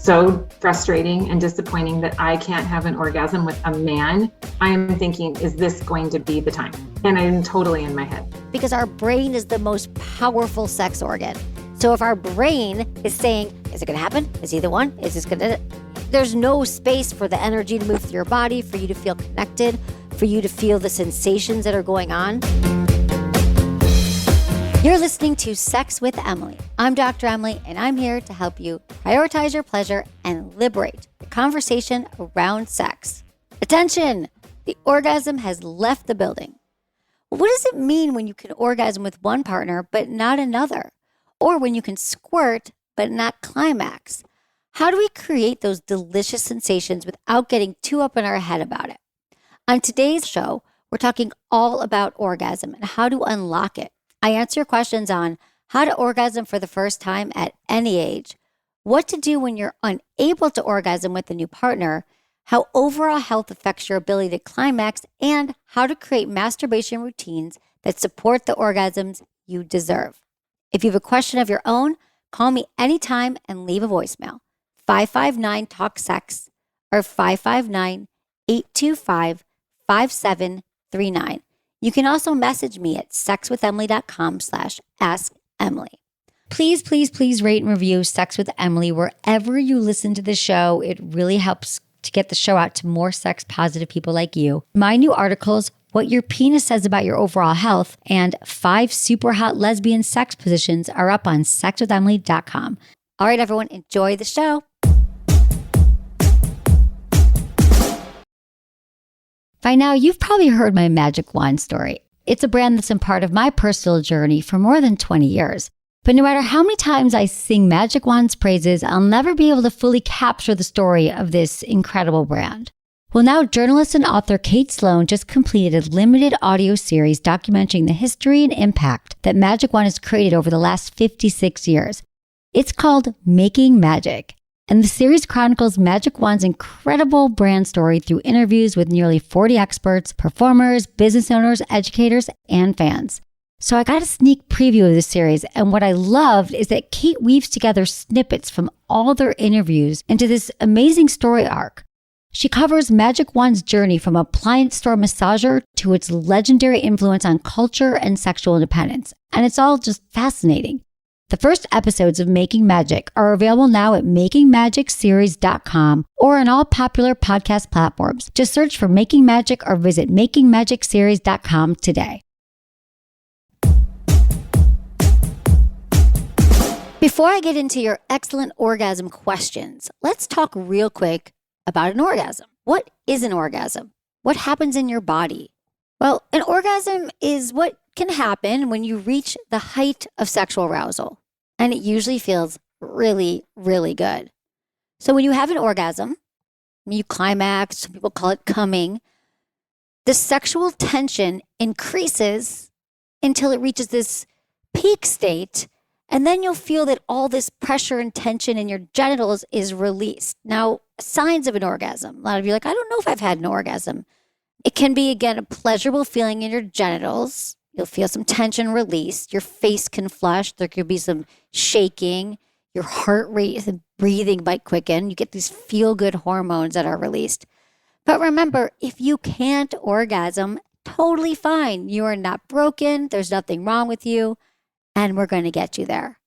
so frustrating and disappointing that I can't have an orgasm with a man, I am thinking, is this going to be the time? And I'm totally in my head. Because our brain is the most powerful sex organ. So if our brain is saying, is it going to happen? Is he the one? Is this going to... There's no space for the energy to move through your body, for you to feel connected, for you to feel the sensations that are going on. You're listening to Sex with Emily. I'm Dr. Emily, and I'm here to help you prioritize your pleasure and liberate the conversation around sex. Attention! The orgasm has left the building. What does it mean when you can orgasm with one partner but not another? Or when you can squirt but not climax? How do we create those delicious sensations without getting too up in our head about it? On today's show, we're talking all about orgasm and how to unlock it. I answer your questions on how to orgasm for the first time at any age, what to do when you're unable to orgasm with a new partner, how overall health affects your ability to climax, and how to create masturbation routines that support the orgasms you deserve. If you have a question of your own, call me anytime and leave a voicemail. 559-TALK-SEX or 559-825-5739. You can also message me at sexwithemily.com/askemily. Please, please, please rate and review Sex with Emily wherever you listen to the show. It really helps to get the show out to more sex positive people like you. My new articles, What Your Penis Says About Your Overall Health, and 5 super hot lesbian sex positions are up on sexwithemily.com. All right, everyone, enjoy the show. By now, you've probably heard my Magic Wand story. It's a brand that's been part of my personal journey for more than 20 years. But no matter how many times I sing Magic Wand's praises, I'll never be able to fully capture the story of this incredible brand. Well, now journalist and author Kate Sloan just completed a limited audio series documenting the history and impact that Magic Wand has created over the last 56 years. It's called Making Magic, and the series chronicles Magic Wand's incredible brand story through interviews with nearly 40 experts, performers, business owners, educators, and fans. So I got a sneak preview of the series, and what I loved is that Kate weaves together snippets from all their interviews into this amazing story arc. She covers Magic Wand's journey from appliance store massager to its legendary influence on culture and sexual independence, and it's all just fascinating. The first episodes of Making Magic are available now at makingmagicseries.com or on all popular podcast platforms. Just search for Making Magic or visit makingmagicseries.com today. Before I get into your excellent orgasm questions, let's talk real quick about an orgasm. What is an orgasm? What happens in your body? Well, an orgasm is what can happen when you reach the height of sexual arousal, and it usually feels really, really good. So when you have an orgasm, you climax, some people call it coming, the sexual tension increases until it reaches this peak state, and then you'll feel that all this pressure and tension in your genitals is released. Now, signs of an orgasm. A lot of you are like, I don't know if I've had an orgasm. It can be, again, a pleasurable feeling in your genitals. You'll feel some tension released. Your face can flush. There could be some shaking. Your heart rate and breathing might quicken. You get these feel-good hormones that are released. But remember, if you can't orgasm, totally fine. You are not broken. There's nothing wrong with you. And we're going to get you there.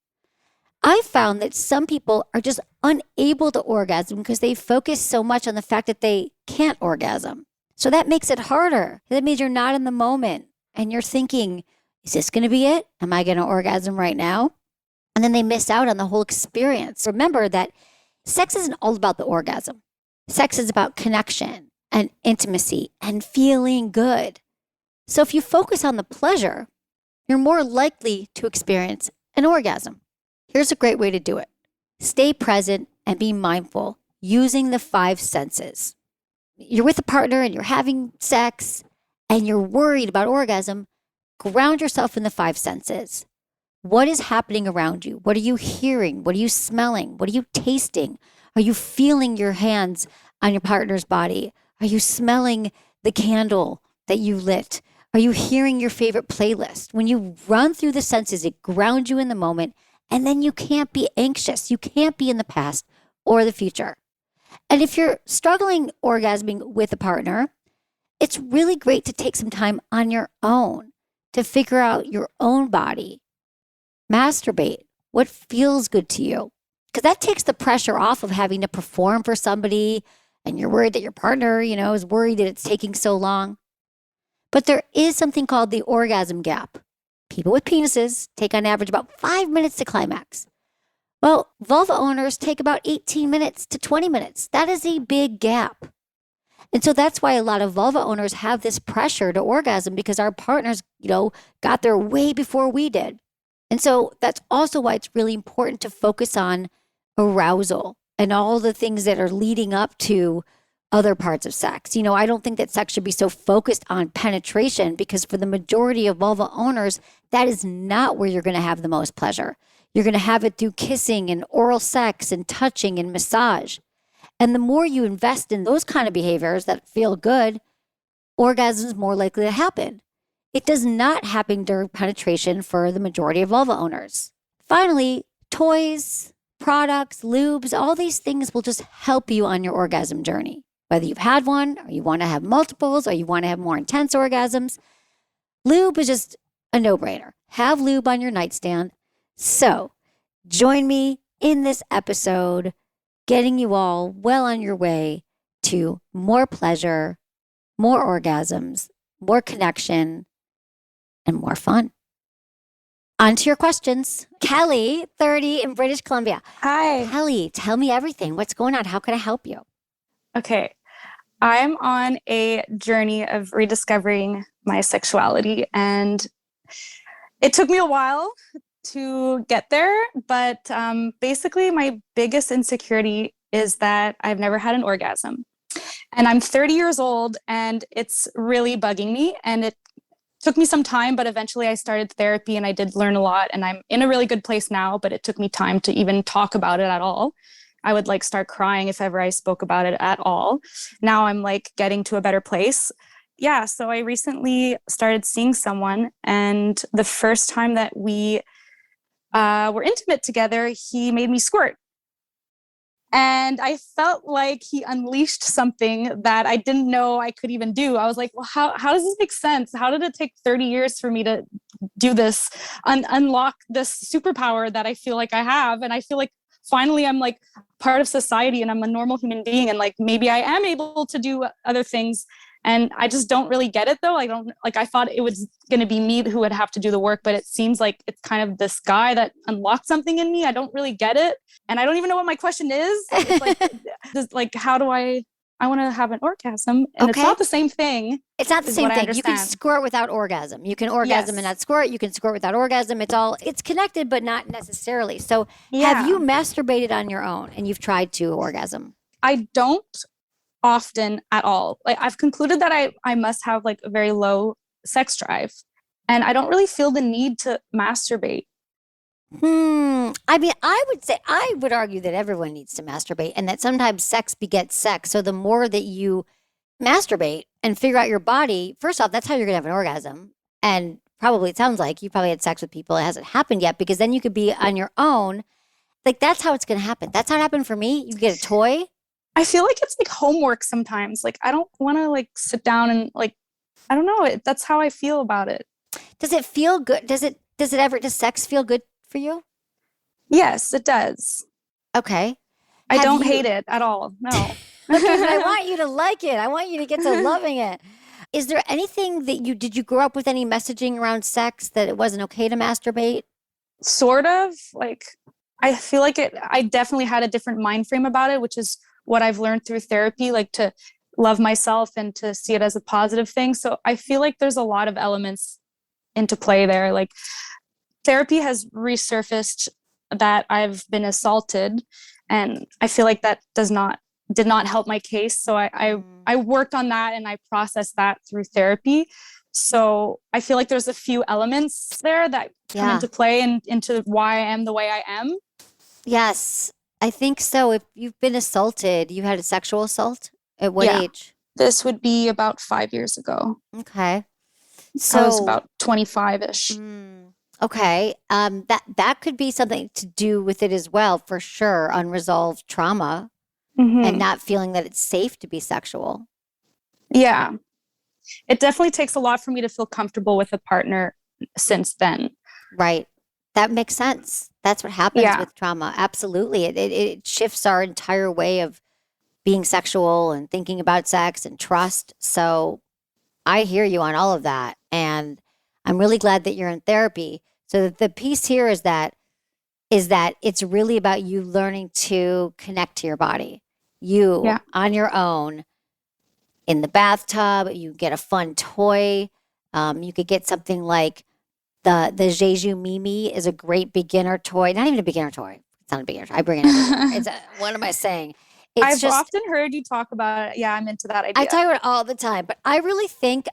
I found that some people are just unable to orgasm because they focus so much on the fact that they can't orgasm. So that makes it harder. That means you're not in the moment and you're thinking, is this going to be it? Am I going to orgasm right now? And then they miss out on the whole experience. Remember that sex isn't all about the orgasm. Sex is about connection and intimacy and feeling good. So if you focus on the pleasure, you're more likely to experience an orgasm. Here's a great way to do it. Stay present and be mindful using the 5 senses. You're with a partner and you're having sex and you're worried about orgasm, ground yourself in the 5 senses. What is happening around you? What are you hearing? What are you smelling? What are you tasting? Are you feeling your hands on your partner's body? Are you smelling the candle that you lit? Are you hearing your favorite playlist? When you run through the senses, it grounds you in the moment, and then you can't be anxious. You can't be in the past or the future. And if you're struggling orgasming with a partner, it's really great to take some time on your own to figure out your own body. Masturbate. What feels good to you? Because that takes the pressure off of having to perform for somebody and you're worried that your partner, is worried that it's taking so long. But there is something called the orgasm gap. People with penises take on average about 5 minutes to climax. Well, vulva owners take about 18 minutes to 20 minutes. That is a big gap. And so that's why a lot of vulva owners have this pressure to orgasm because our partners, got there way before we did. And so that's also why it's really important to focus on arousal and all the things that are leading up to other parts of sex. I don't think that sex should be so focused on penetration because for the majority of vulva owners, that is not where you're going to have the most pleasure. You're going to have it through kissing and oral sex and touching and massage. And the more you invest in those kind of behaviors that feel good, orgasm is more likely to happen. It does not happen during penetration for the majority of vulva owners. Finally, toys, products, lubes, all these things will just help you on your orgasm journey. Whether you've had one or you want to have multiples or you want to have more intense orgasms, lube is just a no-brainer. Have lube on your nightstand. So join me in this episode, getting you all well on your way to more pleasure, more orgasms, more connection, and more fun. On to your questions. Kelly, 30 in British Columbia. Hi. Kelly, tell me everything. What's going on? How can I help you? Okay. I'm on a journey of rediscovering my sexuality, and it took me a while to get there. But basically, my biggest insecurity is that I've never had an orgasm. And I'm 30 years old, and it's really bugging me. And it took me some time, but eventually I started therapy and I did learn a lot. And I'm in a really good place now, but it took me time to even talk about it at all. I would start crying if ever I spoke about it at all. Now I'm getting to a better place. Yeah, so I recently started seeing someone, and the first time that we were intimate together, he made me squirt. And I felt like he unleashed something that I didn't know I could even do. I was like, well, how does this make sense? How did it take 30 years for me to do this, unlock this superpower that I feel like I have? And I feel like finally I'm part of society and I'm a normal human being. And maybe I am able to do other things. And I just don't really get it though. I thought it was going to be me who would have to do the work, but it seems like it's kind of this guy that unlocked something in me. I don't really get it. And I don't even know what my question is. It's how do I want to have an orgasm? And It's not the same thing. It's not the same thing. You can squirt without orgasm. You can orgasm and not squirt. You can squirt without orgasm. It's connected, but not necessarily. So have you masturbated on your own and you've tried to orgasm? I don't often at all. I've concluded that I must have a very low sex drive, and I don't really feel the need to masturbate. I mean, I would argue that everyone needs to masturbate and that sometimes sex begets sex. So the more that you masturbate and figure out your body, first off, that's how you're going to have an orgasm. And probably, it sounds like you probably had sex with people. It hasn't happened yet because then you could be on your own. That's how it's going to happen. That's how it happened for me. You get a toy. I feel like it's homework sometimes. I don't want to sit down and I don't know. That's how I feel about it. Does it feel good? Does sex feel good for you? Yes, it does. Okay. I don't hate it at all. No. Okay, but I want you to like it. I want you to get to loving it. Is there anything that did you grow up with any messaging around sex that it wasn't okay to masturbate? Sort of. I feel I definitely had a different mind frame about it, which is what I've learned through therapy, to love myself and to see it as a positive thing. So I feel there's a lot of elements into play there. Therapy has resurfaced that I've been assaulted, and I feel that did not help my case. So I worked on that and I processed that through therapy. So I feel there's a few elements there that come into play and into why I am the way I am. Yes, I think so. If you've been assaulted, you had a sexual assault? At what age? This would be about 5 years ago. Okay. So I was about 25-ish. Okay. That could be something to do with it as well, for sure. Unresolved trauma and Hmm. not feeling that it's safe to be sexual. Yeah. It definitely takes a lot for me to feel comfortable with a partner since then. Right. That makes sense. That's what happens Yeah. with trauma. Absolutely. It shifts our entire way of being sexual and thinking about sex and trust. So I hear you on all of that. And I'm really glad that you're in therapy. So the piece here is that it's really about you learning to connect to your body. You Yeah. on your own in the bathtub, you get a fun toy. You could get something like the Jeju Mimi is a great beginner toy. Not even a beginner toy. It's not a beginner toy. I bring it everywhere. What am I saying? It's I've just, often heard you talk about it. Yeah, I'm into that I idea. talk about it all the time, but I really think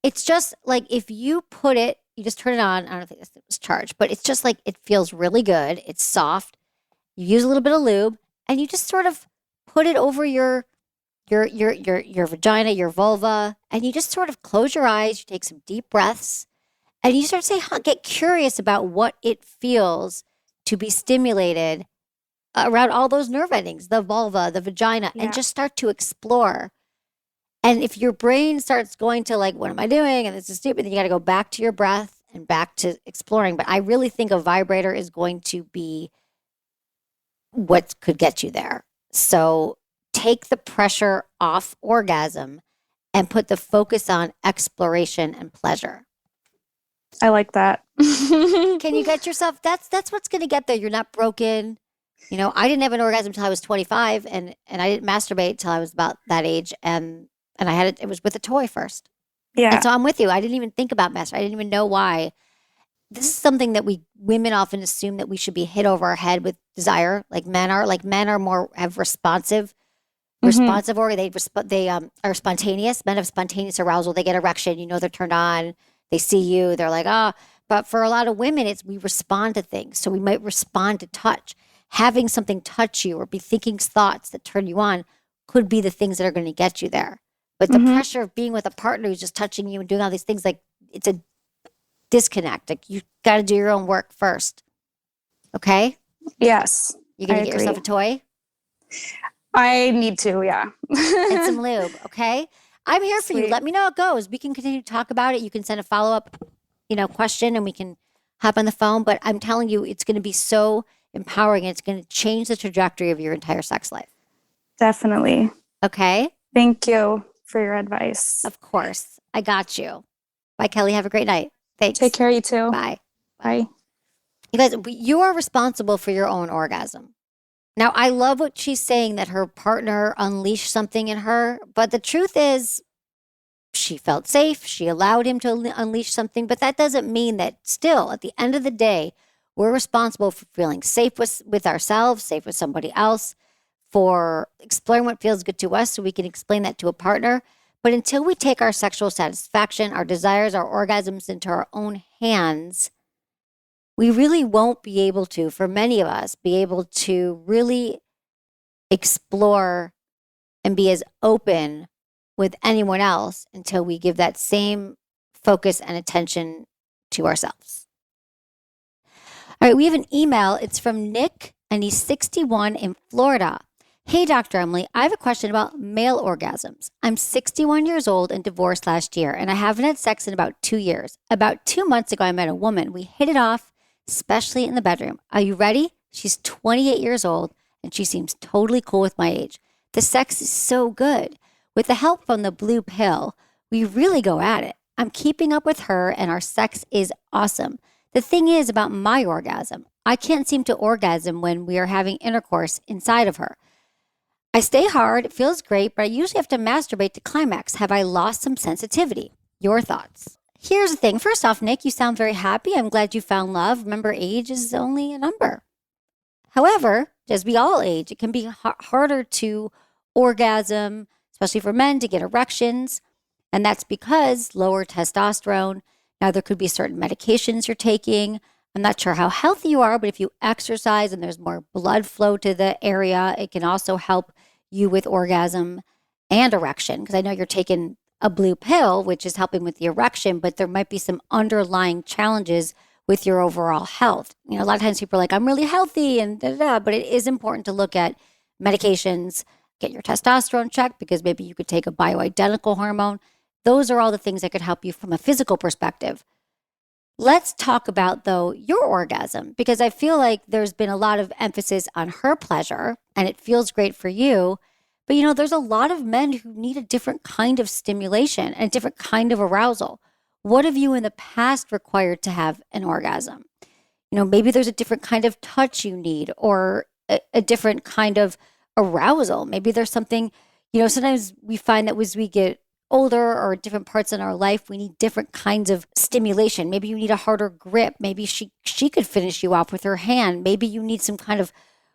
it's just like if you put it, you just turn it on. I don't think this was charged, but it's just like it feels really good. It's soft. You use a little bit of lube and you just sort of put it over your vagina, your vulva, and you just sort of close your eyes, you take some deep breaths, and you start to say, huh, get curious about what it feels to be stimulated around all those nerve endings, the vulva, the vagina, and Yeah. just start to explore. And if your brain starts going to like, what am I doing? And this is stupid, then you got to go back to your breath and back to exploring. But I really think a vibrator is going to be what could get you there. So take the pressure off orgasm and put the focus on exploration and pleasure. I like that. Can you get yourself? That's what's going to get there. You're not broken. You know, I didn't have an orgasm until I was 25, and I didn't masturbate until I was about that age, and I had it. It was with a toy first, and Yeah. so I'm with you. I didn't even think about masturbating. I didn't even know why. This is something that we women often assume that we should be hit over our head with desire, like men are. Like men are more have Hmm. responsive organ. They are spontaneous. Men have spontaneous arousal. They get erection. You know they're turned on. They see you. They're like, ah. Oh. But for a lot of women, it's we respond to things. So we might respond to touch. Having something touch you or be thinking thoughts that turn you on could be the things that are going to get you there. But the Hmm. pressure of being with a partner who's just touching you and doing all these things, like it's a disconnect. Like you got to do your own work first. Okay, Yes, you're I going to get yourself agree. a toy I need to. Yeah. and some lube. Okay, I'm here for you. Sweet. Let me know how it goes. We can continue to talk about it. You can send a follow up, question, and we can hop on the phone. But I'm telling you, it's going to be so empowering. And it's going to change the trajectory of your entire sex life. Definitely. Okay, Thank you for your advice. of course, I got you. Bye, Kelly. Have a great night. Take Thanks. care, you too. Bye. Bye. Bye. You guys, you are responsible for your own orgasm. Now, I love what she's saying that her partner unleashed something in her, but the truth is, she felt safe. She allowed him to unleash something, but that doesn't mean that still, at the end of the day, we're responsible for feeling safe with ourselves, safe with somebody else, for exploring what feels good to us so we can explain that to a partner. But until we take our sexual satisfaction, our desires, our orgasms into our own hands, we really won't be able to, for many of us, be able to really explore and be as open with anyone else until we give that same focus and attention to ourselves. All right, we have an email. It's from Nick, and he's 61 in Florida. Hey, Dr. Emily, I have a question about male orgasms. I'm 61 years old and divorced last year, and I haven't had sex in about 2 years. About 2 months ago, I met a woman. We hit it off, especially in the bedroom. Are you ready? She's 28 years old, and she seems totally cool with my age. The sex is so good. With the help from the blue pill, we really go at it. I'm keeping up with her, and our sex is awesome. The thing is about my orgasm, I can't seem to orgasm when we are having intercourse inside of her. I stay hard, it feels great, but I usually have to masturbate to climax. Have I lost some sensitivity? Your thoughts. Here's the thing. First off, Nick, you sound very happy. I'm glad you found love. Remember, age is only a number. However, as we all age, it can be harder to orgasm, especially for men, to get erections. And that's because lower testosterone. Now, there could be certain medications you're taking. I'm not sure how healthy you are, but if you exercise and there's more blood flow to the area, it can also help you with orgasm and erection. Because I know you're taking a blue pill, which is helping with the erection, but there might be some underlying challenges with your overall health. A lot of times people are like, I'm really healthy and da, da, da, but it is important to look at medications, get your testosterone checked because maybe you could take a bioidentical hormone. Those are all the things that could help you from a physical perspective. Let's talk about, though, your orgasm, because I feel like there's been a lot of emphasis on her pleasure and it feels great for you. But, there's a lot of men who need a different kind of stimulation and a different kind of arousal. What have you in the past required to have an orgasm? Maybe there's a different kind of touch you need or a different kind of arousal. Maybe there's something, sometimes we find that as we get older or different parts in our life, we need different kinds of stimulation. Maybe you need a harder grip. Maybe she could finish you off with her hand. Maybe you need some kind of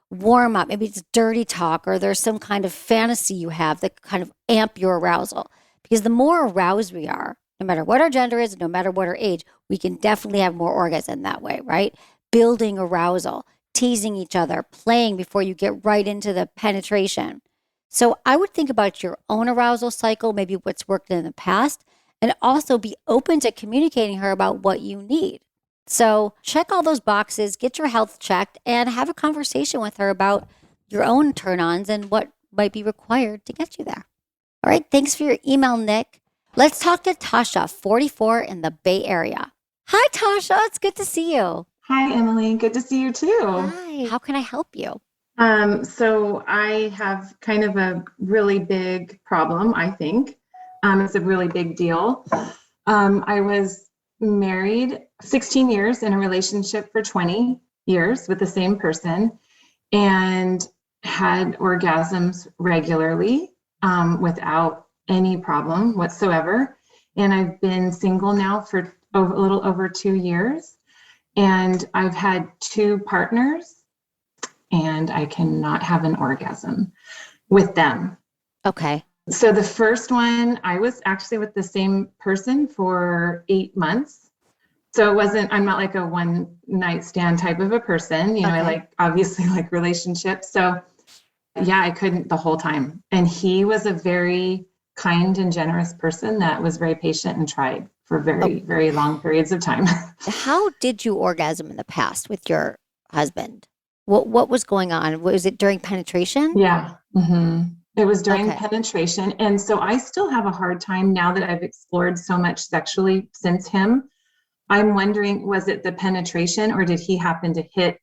warm up. Maybe it's dirty talk, or there's some kind of fantasy you have that kind of amp your arousal. Because the more aroused we are, no matter what our gender is, no matter what our age, we can definitely have more orgasm that way, right? Building arousal, teasing each other, playing before you get right into the penetration. So I would think about your own arousal cycle, maybe what's worked in the past, and also be open to communicating her about what you need. So check all those boxes, get your health checked, and have a conversation with her about your own turn-ons and what might be required to get you there. All right, thanks for your email, Nick. Let's talk to Tasha, 44 in the Bay Area. Hi, Tasha. It's good to see you. Hi, Emily. Good to see you too. Hi. How can I help you? So I have kind of a really big problem, I think. It's a really big deal. I was married 16 years in a relationship for 20 years with the same person and had orgasms regularly without any problem whatsoever. And I've been single now for a little over 2 years. And I've had 2 partners and I cannot have an orgasm with them. Okay. So the first one, I was actually with the same person for 8 months. So I'm not like a one night stand type of a person, Okay. I obviously like relationships. So yeah, I couldn't the whole time. And he was a very kind and generous person that was very patient and tried for very, very long periods of time. How did you orgasm in the past with your husband? What was going on? Was it during penetration? Yeah. Mm-hmm. It was during Okay. penetration. And so I still have a hard time now that I've explored so much sexually since him. I'm wondering, was it the penetration or did he happen to hit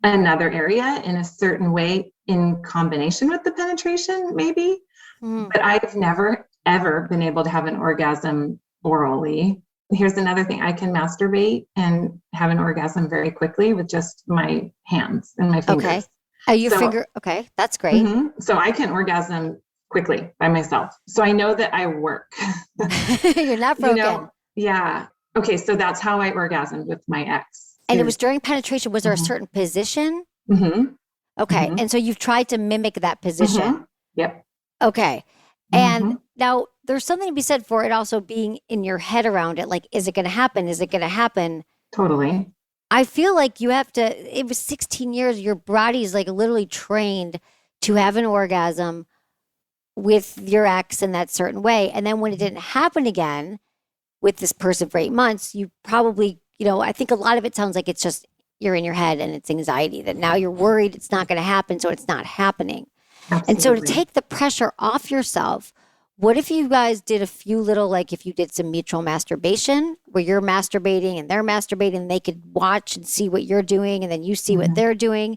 another area in a certain way in combination with the penetration, maybe? But I've never, ever been able to have an orgasm orally. Here's another thing. I can masturbate and have an orgasm very quickly with just my hands and my fingers. Okay. Okay, that's great. Mm-hmm. So I can orgasm quickly by myself. So I know that I work. You're not broken. Yeah. Okay. So that's how I orgasmed with my ex. And it was during penetration. Was there a certain position? Mm-hmm. Okay. Mm-hmm. And so you've tried to mimic that position. Mm-hmm. Yep. Okay. And now there's something to be said for it also being in your head around it. Like, is it going to happen? Is it going to happen? Totally. I feel like you have to, it was 16 years, your body's like literally trained to have an orgasm with your ex in that certain way. And then when it didn't happen again with this person for 8 months, you probably, I think a lot of it sounds like it's just you're in your head and it's anxiety that now you're worried it's not going to happen. So it's not happening. Absolutely. And so to take the pressure off yourself, what if you guys did a few little, like if you did some mutual masturbation where you're masturbating and they're masturbating and they could watch and see what you're doing and then you see what they're doing.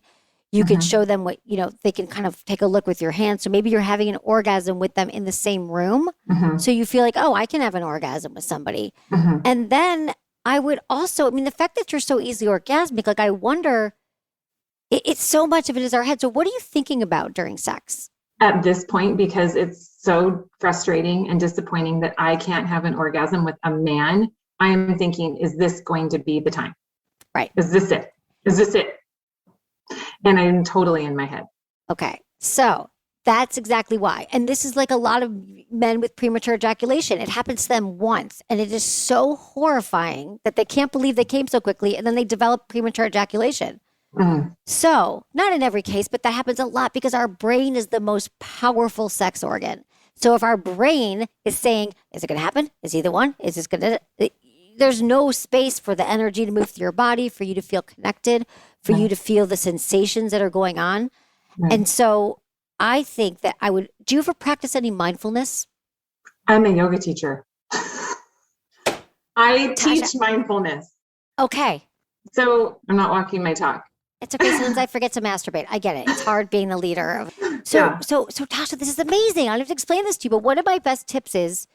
You could show them what, they can kind of take a look with your hands. So maybe you're having an orgasm with them in the same room. So you feel like, oh, I can have an orgasm with somebody. And then I would also, the fact that you're so easily orgasmic, like I wonder, it's so much of it is our head. So what are you thinking about during sex? At this point, because it's so frustrating and disappointing that I can't have an orgasm with a man, I am thinking, is this going to be the time? Right. Is this it? Is this it? And I'm totally in my head. Okay. So that's exactly why. And this is like a lot of men with premature ejaculation. It happens to them once. And it is so horrifying that they can't believe they came so quickly. And then they develop premature ejaculation. So not in every case, but that happens a lot because our brain is the most powerful sex organ. So if our brain is saying, is it going to happen? Is he the one? Is this going to, there's no space for the energy to move through your body, for you to feel connected, for you to feel the sensations that are going on. Right. And so I think that do you ever practice any mindfulness? I'm a yoga teacher. I Tasha. teach mindfulness. Okay. So I'm not walking my talk. It's okay. Sometimes I forget to masturbate. I get it. It's hard being the leader. So Tasha, this is amazing. I don't have to explain this to you, but one of my best tips is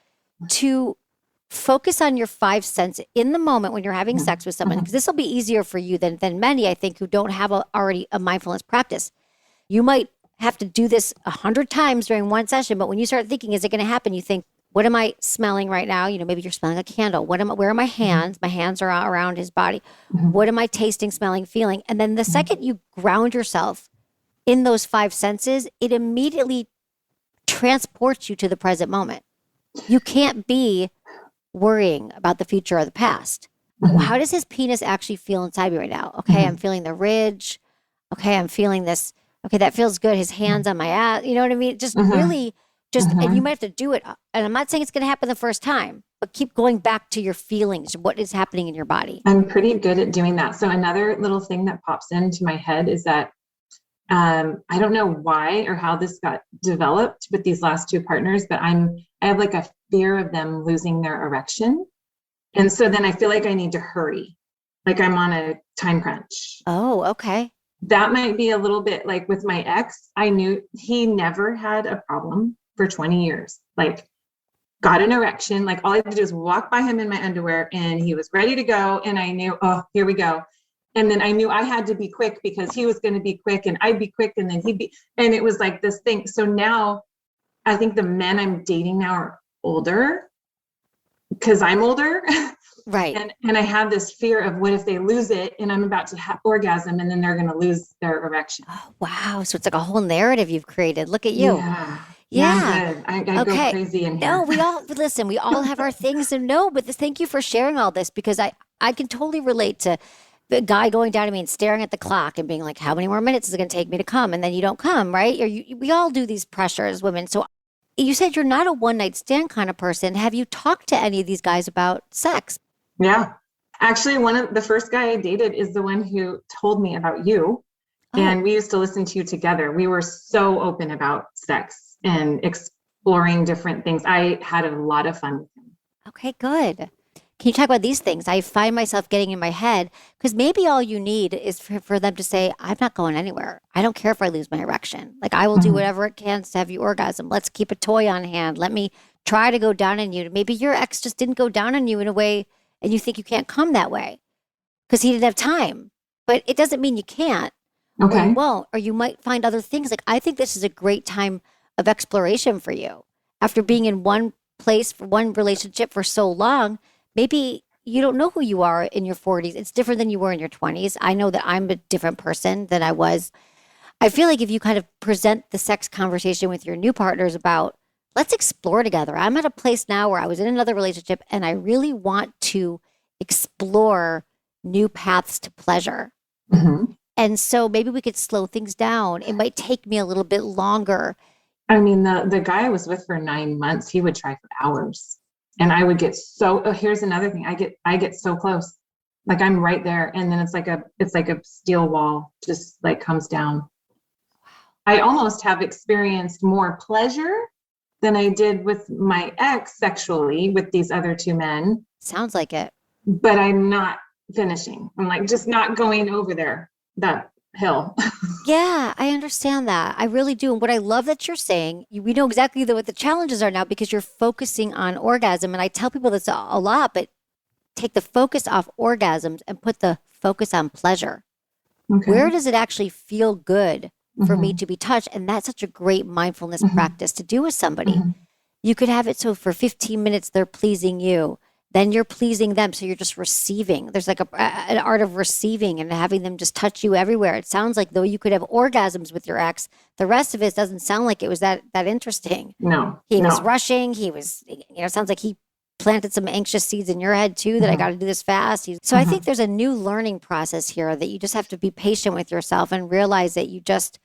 to focus on your five senses in the moment when you're having sex with someone, because this will be easier for you than many, I think, who don't have already a mindfulness practice. You might have to do this 100 times during one session, but when you start thinking, is it going to happen? You think, what am I smelling right now? Maybe you're smelling a candle. Where are my hands? My hands are around his body. What am I tasting, smelling, feeling? And then the second you ground yourself in those five senses, it immediately transports you to the present moment. You can't be worrying about the future or the past. How does his penis actually feel inside me right now? Okay, I'm feeling the ridge. Okay, I'm feeling this. Okay, that feels good. His hands on my ass. You know what I mean? Just really, and you might have to do it. And I'm not saying it's going to happen the first time, but keep going back to your feelings, what is happening in your body. I'm pretty good at doing that. So another little thing that pops into my head is that I don't know why or how this got developed with these last two partners, but I have like a fear of them losing their erection. And so then I feel like I need to hurry, like I'm on a time crunch. Oh, okay. That might be a little bit like with my ex. I knew he never had a problem for 20 years, like got an erection. Like all I had to do is walk by him in my underwear and he was ready to go. And I knew, oh, here we go. And then I knew I had to be quick because he was going to be quick and I'd be quick and then he'd be, and it was like this thing. So now I think the men I'm dating now are older because I'm older. Right. And I have this fear of what if they lose it and I'm about to have orgasm and then they're going to lose their erection. Oh, wow. So it's like a whole narrative you've created. Look at you. Yeah. I'm good. I go crazy in here. No, we all have our things to know, but thank you for sharing all this, because I can totally relate to the guy going down to me and staring at the clock and being like, how many more minutes is it going to take me to come? And then you don't come, right? Or we all do these pressures, women. So you said you're not a one night stand kind of person. Have you talked to any of these guys about sex? Yeah. Actually, one of the first guy I dated is the one who told me about you. Oh. And we used to listen to you together. We were so open about sex and exploring different things. I had a lot of fun with him. Okay, good. Can you talk about these things? I find myself getting in my head because maybe all you need is for them to say, I'm not going anywhere. I don't care if I lose my erection. Like I will do whatever it can to have you orgasm. Let's keep a toy on hand. Let me try to go down on you. Maybe your ex just didn't go down on you in a way and you think you can't come that way because he didn't have time. But it doesn't mean you can't. Okay. Or you won't, or you might find other things. Like I think this is a great time of exploration for you. After being in one place for one relationship for so long, maybe you don't know who you are in your 40s. It's different than you were in your 20s. I know that I'm a different person than I was. I feel like if you kind of present the sex conversation with your new partners about, let's explore together. I'm at a place now where I was in another relationship and I really want to explore new paths to pleasure. And so maybe we could slow things down. It might take me a little bit longer. I mean, the guy I was with for 9 months, he would try for hours. And I would get here's another thing. I get so close. Like I'm right there. And then it's like a steel wall just like comes down. I almost have experienced more pleasure than I did with my ex sexually with these other two men. Sounds like it. But I'm not finishing. I'm like just not going over there, that hill. Yeah, I understand that. I really do. And what I love that you're saying, we know exactly what the challenges are now because you're focusing on orgasm. And I tell people this a lot, but take the focus off orgasms and put the focus on pleasure. Okay. Where does it actually feel good for me to be touched? And that's such a great mindfulness practice to do with somebody. You could have it so for 15 minutes, they're pleasing you. Then you're pleasing them. So you're just receiving. There's like an art of receiving and having them just touch you everywhere. It sounds like though you could have orgasms with your ex. The rest of it doesn't sound like it was that interesting. No. He was rushing. He was, it sounds like he planted some anxious seeds in your head too, that I got to do this fast. So I think there's a new learning process here that you just have to be patient with yourself and realize that you just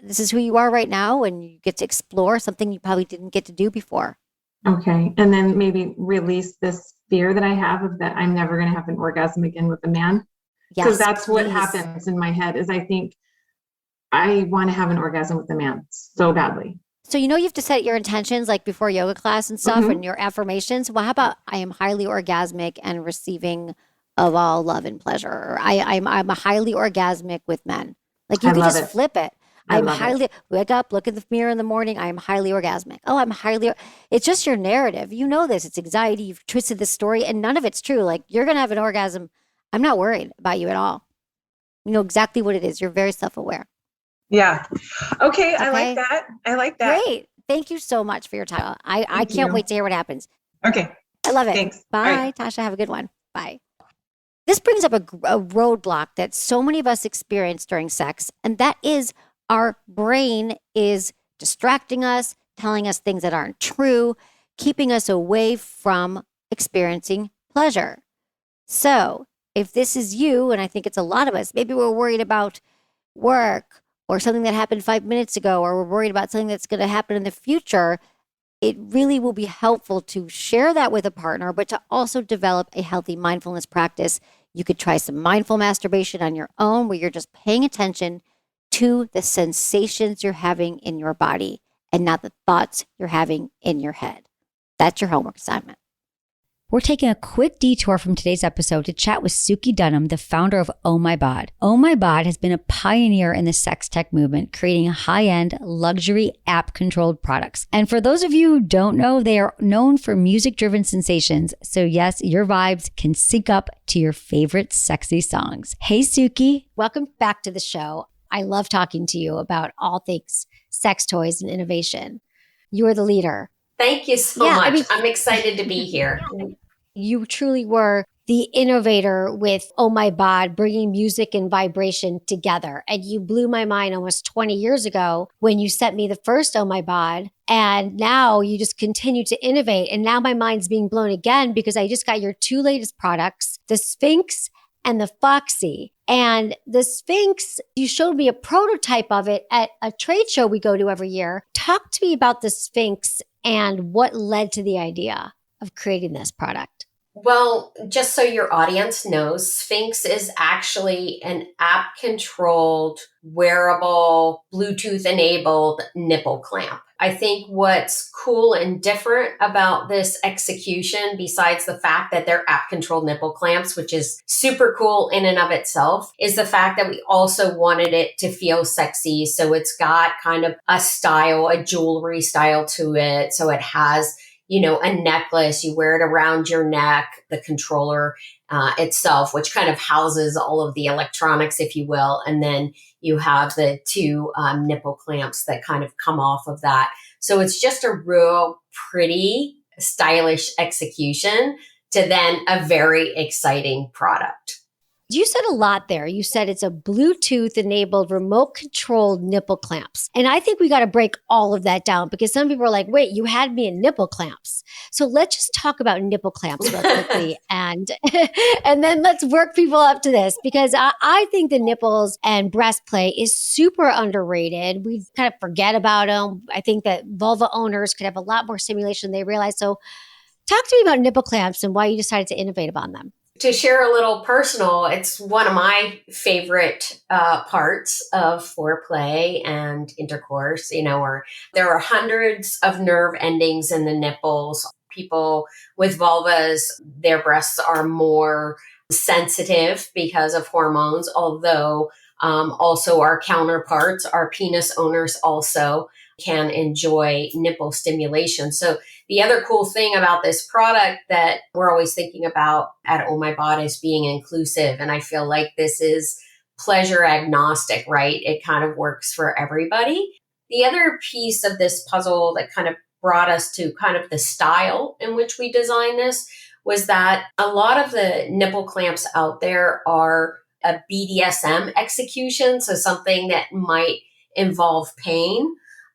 this is who you are right now. And you get to explore something you probably didn't get to do before. Okay. And then maybe release this fear that I have of that I'm never going to have an orgasm again with a man. Because Yes, that's what please. happens in my head is I think I want to have an orgasm with a man so badly. So, you have to set your intentions like before yoga class and stuff and your affirmations. Well, how about I am highly orgasmic and receiving of all love and pleasure? Or I'm a highly orgasmic with men. Like you I could love just it. flip it. I I'm love it. highly, wake up, look in the mirror in the morning. I am highly orgasmic. Oh, it's just your narrative. You know this. It's anxiety. You've twisted the story and none of it's true. Like you're going to have an orgasm. I'm not worried about you at all. You know exactly what it is. You're very self-aware. Yeah. Okay. I like Okay. that. I like that. Great. Thank you so much for your time. I Thank can't you. wait to hear what happens. Okay. I love it. Thanks. Bye, All right. Tasha. Have a good one. Bye. This brings up a roadblock that so many of us experience during sex, and that is our brain is distracting us, telling us things that aren't true, keeping us away from experiencing pleasure. So, if this is you, and I think it's a lot of us, maybe we're worried about work or something that happened 5 minutes ago, or we're worried about something that's going to happen in the future, it really will be helpful to share that with a partner, but to also develop a healthy mindfulness practice. You could try some mindful masturbation on your own, where you're just paying attention to the sensations you're having in your body and not the thoughts you're having in your head. That's your homework assignment. We're taking a quick detour from today's episode to chat with Suki Dunham, the founder of Oh My Bod. Oh My Bod has been a pioneer in the sex tech movement, creating high-end luxury app-controlled products. And for those of you who don't know, they are known for music-driven sensations. So yes, your vibes can sync up to your favorite sexy songs. Hey, Suki. Welcome back to the show. I love talking to you about all things sex toys and innovation. You are the leader. Thank you so much. I'm excited to be here. You truly were the innovator with Oh My Bod, bringing music and vibration together. And you blew my mind almost 20 years ago when you sent me the first Oh My Bod. And now you just continue to innovate. And now my mind's being blown again because I just got your two latest products, the Sphinx and the Foxy. And the Sphinx, you showed me a prototype of it at a trade show we go to every year. Talk to me about the Sphinx and what led to the idea of creating this product. Well, just so your audience knows, Sphinx is actually an app-controlled, wearable, Bluetooth-enabled nipple clamp. I think what's cool and different about this execution, besides the fact that they're app-controlled nipple clamps, which is super cool in and of itself, is the fact that we also wanted it to feel sexy. So it's got kind of a style, a jewelry style to it. So it has a necklace, you wear it around your neck, the controller itself, which kind of houses all of the electronics, if you will. And then you have the two nipple clamps that kind of come off of that. So it's just a real pretty, stylish execution to then a very exciting product. You said a lot there. You said it's a Bluetooth-enabled, remote-controlled nipple clamps. And I think we got to break all of that down because some people are like, wait, you had me in nipple clamps. So let's just talk about nipple clamps real quickly. and then let's work people up to this because I think the nipples and breast play is super underrated. We kind of forget about them. I think that vulva owners could have a lot more stimulation than they realize. So talk to me about nipple clamps and why you decided to innovate upon them. To share a little personal, it's one of my favorite parts of foreplay and intercourse, or there are hundreds of nerve endings in the nipples. People with vulvas, their breasts are more sensitive because of hormones, although also our counterparts, our penis owners also can enjoy nipple stimulation. So the other cool thing about this product that we're always thinking about at Oh My Bod is being inclusive. And I feel like this is pleasure agnostic, right? It kind of works for everybody. The other piece of this puzzle that kind of brought us to kind of the style in which we designed this was that a lot of the nipple clamps out there are a BDSM execution. So something that might involve pain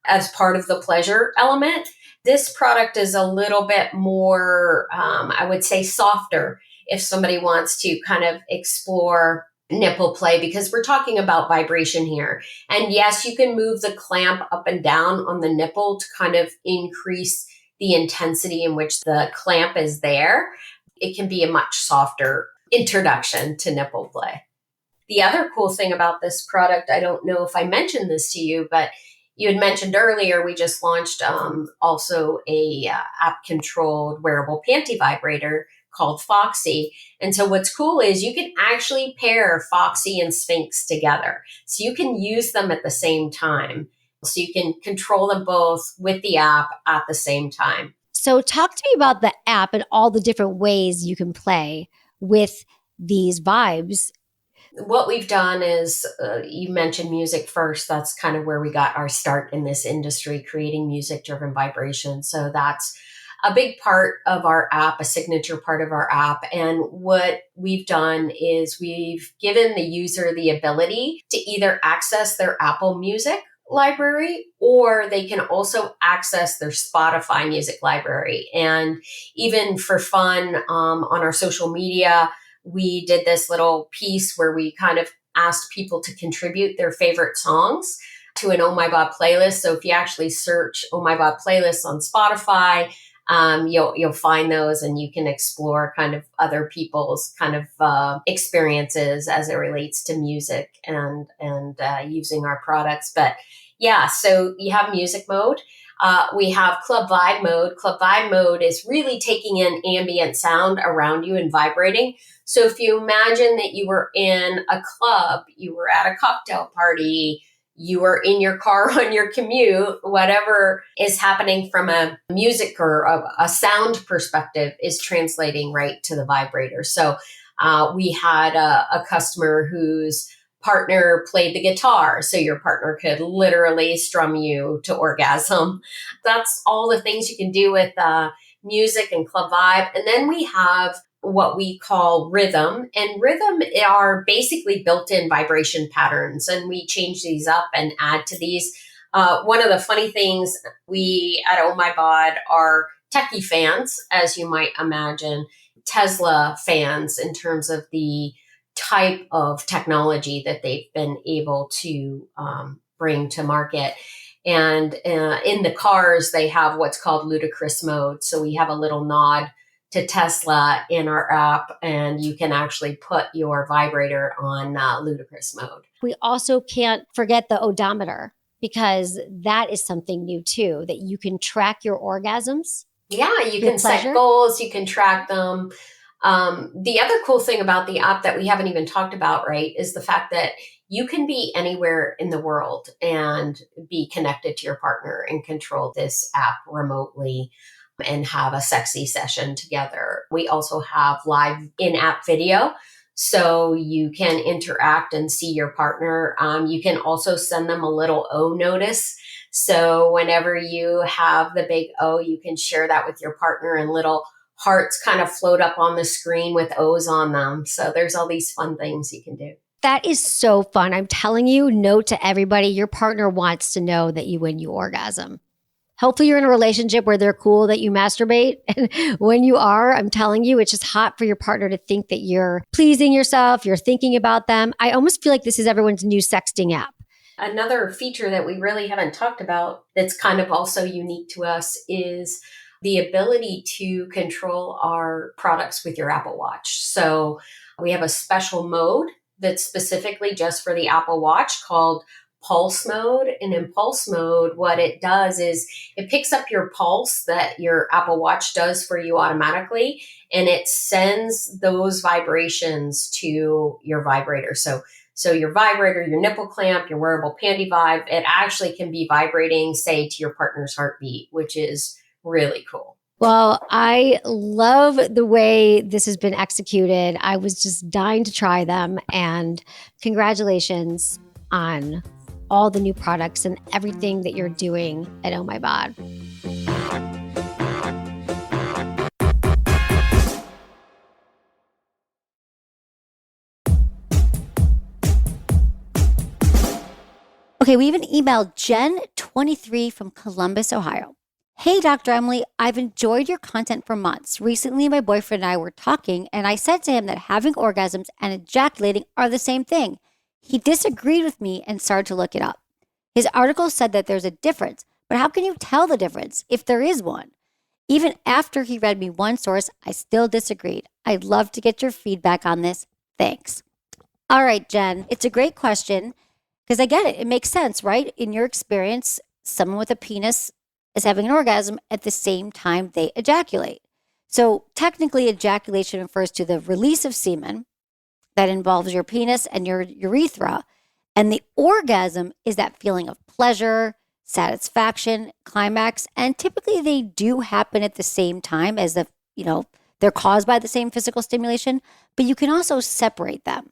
as part of the pleasure element. This product is a little bit more, I would say, softer if somebody wants to kind of explore nipple play, because we're talking about vibration here. And yes, you can move the clamp up and down on the nipple to kind of increase the intensity in which the clamp is there. it can be a much softer introduction to nipple play. The other cool thing about this product, I don't know if I mentioned this to you, but you had mentioned earlier, we just launched also a app-controlled wearable panty vibrator called Foxy. And so what's cool is you can actually pair Foxy and Sphinx together. So you can use them at the same time. So you can control them both with the app at the same time. So talk to me about the app and all the different ways you can play with these vibes. What we've done is, you mentioned music first. That's kind of where we got our start in this industry, creating music-driven vibration. So that's a big part of our app, a signature part of our app. And what we've done is we've given the user the ability to either access their Apple Music library, or they can also access their Spotify music library. And even for fun, on our social media, we did this little piece where we kind of asked people to contribute their favorite songs to an Oh My Bod playlist. So if you actually search Oh My Bod playlist on Spotify, you'll find those, and you can explore kind of other people's kind of experiences as it relates to music and using our products. But yeah, so you have music mode. We have Club Vibe mode. Club Vibe mode is really taking in ambient sound around you and vibrating. So if you imagine that you were in a club, you were at a cocktail party, you were in your car on your commute, whatever is happening from a music or a sound perspective is translating right to the vibrator. So we had a customer whose partner played the guitar, so your partner could literally strum you to orgasm. That's all the things you can do with music and Club Vibe. And then we have what we call rhythm, and rhythm are basically built-in vibration patterns, and we change these up and add to these. One of the funny things, we at Oh My Bod are techie fans, as you might imagine, Tesla fans in terms of the type of technology that they've been able to bring to market. And in the cars, they have what's called ludicrous mode. So we have a little nod to Tesla in our app, and you can actually put your vibrator on ludicrous mode. We also can't forget the odometer, because that is something new too, that you can track your orgasms. Yeah, you can set goals, you can track them. The other cool thing about the app that we haven't even talked about, right, is the fact that you can be anywhere in the world and be connected to your partner and control this app remotely and have a sexy session together. We also have live in-app video, so you can interact and see your partner. You can also send them a little O notice. So whenever you have the big O, you can share that with your partner, and little hearts kind of float up on the screen with O's on them. So there's all these fun things you can do. That is so fun. I'm telling you, note to everybody, your partner wants to know that when you orgasm. Hopefully you're in a relationship where they're cool that you masturbate. And when you are, I'm telling you, it's just hot for your partner to think that you're pleasing yourself, you're thinking about them. I almost feel like this is everyone's new sexting app. Another feature that we really haven't talked about that's kind of also unique to us is the ability to control our products with your Apple Watch. So we have a special mode that's specifically just for the Apple Watch called pulse mode. And in pulse mode, what it does is it picks up your pulse that your Apple Watch does for you automatically, and it sends those vibrations to your vibrator. So your vibrator, your nipple clamp, your wearable panty vibe, it actually can be vibrating, say, to your partner's heartbeat, which is really cool. Well, I love the way this has been executed. I was just dying to try them, and congratulations on all the new products and everything that you're doing at Oh My Bod. Okay, we even emailed Jen23 from Columbus, Ohio. Hey, Dr. Emily, I've enjoyed your content for months. Recently, my boyfriend and I were talking, and I said to him that having orgasms and ejaculating are the same thing. He disagreed with me and started to look it up. His article said that there's a difference, but how can you tell the difference if there is one? Even after he read me one source, I still disagreed. I'd love to get your feedback on this. Thanks. All right, Jen, it's a great question because I get it. It makes sense, right? In your experience, someone with a penis is having an orgasm at the same time they ejaculate. So technically, ejaculation refers to the release of semen that involves your penis and your urethra. And the orgasm is that feeling of pleasure, satisfaction, climax. And typically they do happen at the same time as they're caused by the same physical stimulation, but you can also separate them.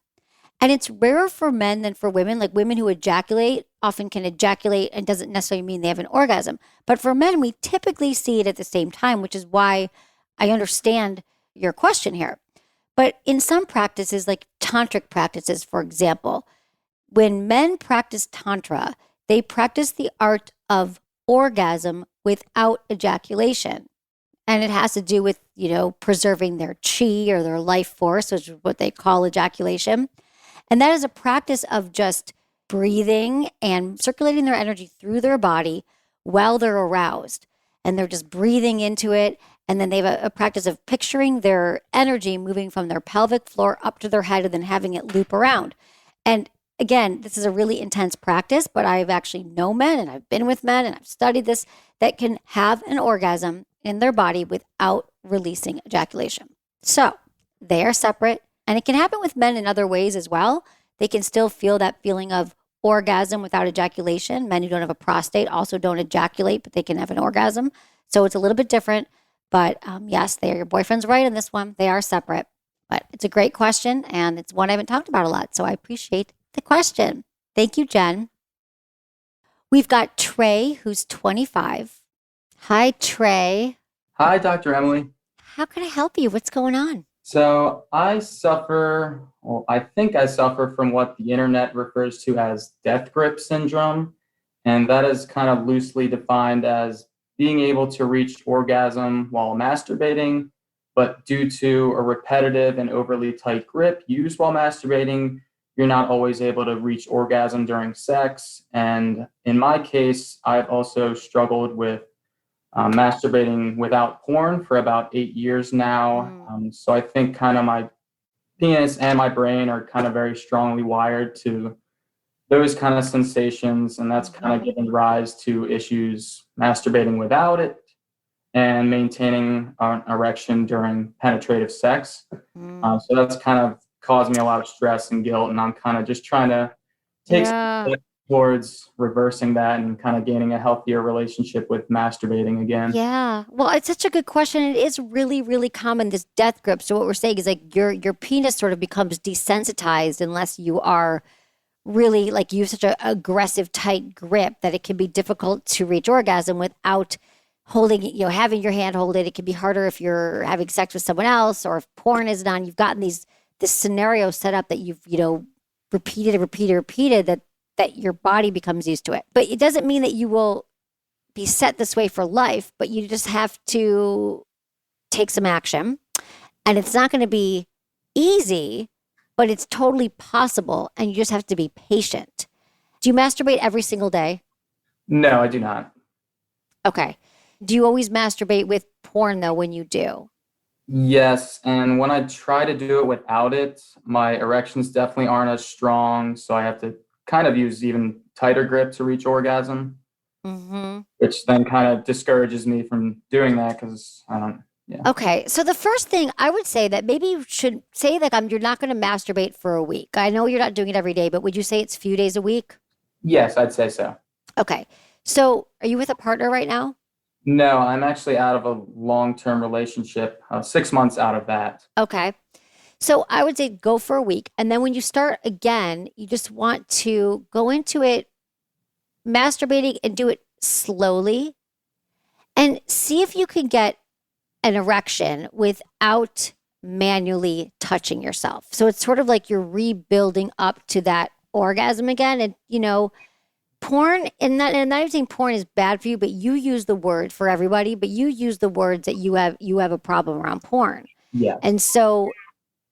And it's rarer for men than for women. Like women who ejaculate often can ejaculate and doesn't necessarily mean they have an orgasm. But for men, we typically see it at the same time, which is why I understand your question here. But in some practices, like tantric practices, for example, when men practice tantra, they practice the art of orgasm without ejaculation. And it has to do with, preserving their chi or their life force, which is what they call ejaculation. And that is a practice of just breathing and circulating their energy through their body while they're aroused. And they're just breathing into it. And then they have a practice of picturing their energy moving from their pelvic floor up to their head and then having it loop around. And again, this is a really intense practice, but I've actually known men and I've been with men and I've studied this that can have an orgasm in their body without releasing ejaculation. So they are separate. And it can happen with men in other ways as well. They can still feel that feeling of orgasm without ejaculation. Men who don't have a prostate also don't ejaculate, but they can have an orgasm. So it's a little bit different. But yes, your boyfriend's right on this one. They are separate. But it's a great question, and it's one I haven't talked about a lot. So I appreciate the question. Thank you, Jen. We've got Trey, who's 25. Hi, Trey. Hi, Dr. Emily. How can I help you? What's going on? So I think I suffer from what the internet refers to as death grip syndrome. And that is kind of loosely defined as being able to reach orgasm while masturbating, but due to a repetitive and overly tight grip used while masturbating, you're not always able to reach orgasm during sex. And in my case, I've also struggled with masturbating without porn for about 8 years now. So I think kind of my penis and my brain are kind of very strongly wired to those kind of sensations. And that's kind of given rise to issues masturbating without it and maintaining an erection during penetrative sex. So that's kind of caused me a lot of stress and guilt. And I'm kind of just trying to take steps towards reversing that and kind of gaining a healthier relationship with masturbating again. Yeah. Well, it's such a good question. It is really, really common, this death grip. So what we're saying is like your penis sort of becomes desensitized unless you are really like you have such an aggressive, tight grip that it can be difficult to reach orgasm without holding, having your hand hold it. It can be harder if you're having sex with someone else or if porn isn't on. You've gotten this scenario set up that you've, repeated that your body becomes used to it. But it doesn't mean that you will be set this way for life, but you just have to take some action. And it's not going to be easy, but it's totally possible. And you just have to be patient. Do you masturbate every single day? No, I do not. Okay. Do you always masturbate with porn though when you do? Yes, and when I try to do it without it, my erections definitely aren't as strong, so I have to kind of use even tighter grip to reach orgasm, which then kind of discourages me from doing that because I don't. Yeah. Okay, so the first thing I would say that maybe you should say that you're not going to masturbate for a week. I know you're not doing it every day, but would you say it's a few days a week? Yes, I'd say so. Okay, so are you with a partner right now? No, I'm actually out of a long-term relationship, 6 months out of that. Okay. So I would say go for a week. And then when you start again, you just want to go into it masturbating and do it slowly and see if you can get an erection without manually touching yourself. So it's sort of like you're rebuilding up to that orgasm again. And, porn, and not even saying porn is bad for you, but you use the word for everybody, but you use the words that you have a problem around porn. Yeah. And so